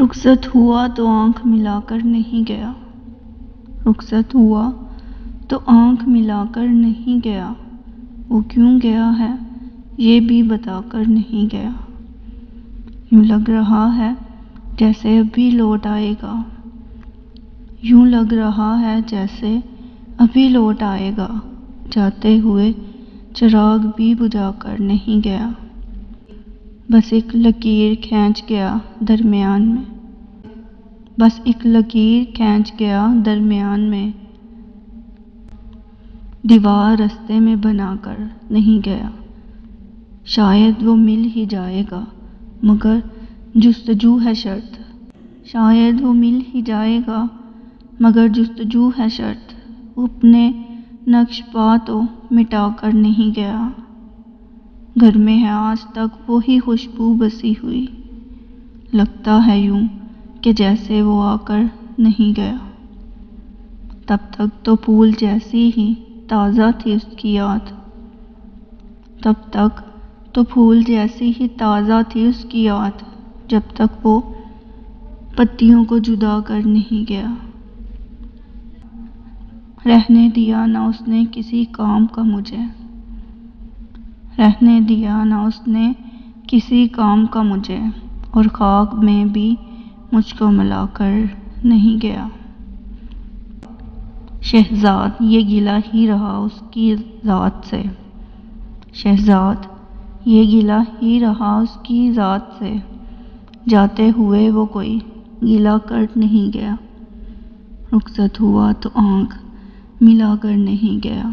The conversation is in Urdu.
رخصت ہوا تو آنکھ ملا کر نہیں گیا، رخصت ہوا تو آنکھ ملا کر نہیں گیا، وہ کیوں گیا ہے یہ بھی بتا کر نہیں گیا۔ یوں لگ رہا ہے جیسے ابھی لوٹ آئے گا، یوں لگ رہا ہے جیسے ابھی لوٹ آئے گا، جاتے ہوئے چراغ بھی بجھا کر نہیں گیا۔ بس ایک لکیر کھینچ گیا درمیان میں، بس ایک لکیر کھینچ گیا درمیان میں، دیوار رستے میں بنا کر نہیں گیا۔ شاید وہ مل ہی جائے گا مگر جستجو ہے شرط، شاید وہ مل ہی جائے گا مگر جستجو ہے شرط، وہ اپنے نقش پا تو مٹا کر نہیں گیا۔ گھر میں ہے آج تک وہی خوشبو بسی ہوئی، لگتا ہے یوں کہ جیسے وہ آ کر نہیں گیا۔ تب تک تو پھول جیسی ہی تازہ تھی اس کی یاد، تب تک تو پھول جیسی ہی تازہ تھی اس کی یاد، جب تک وہ پتیوں کو جدا کر نہیں گیا۔ رہنے دیا نہ اس نے کسی کام کا مجھے، رہنے دیا نہ اس نے کسی کام کا مجھے، اور خاک میں بھی مجھ کو ملا کر نہیں گیا۔ شہزاد یہ گلہ ہی رہا اس کی ذات سے، شہزاد یہ گلہ ہی رہا اس کی ذات سے، جاتے ہوئے وہ کوئی گلہ کر نہیں گیا۔ رخصت ہوا تو آنکھ ملا کر نہیں گیا۔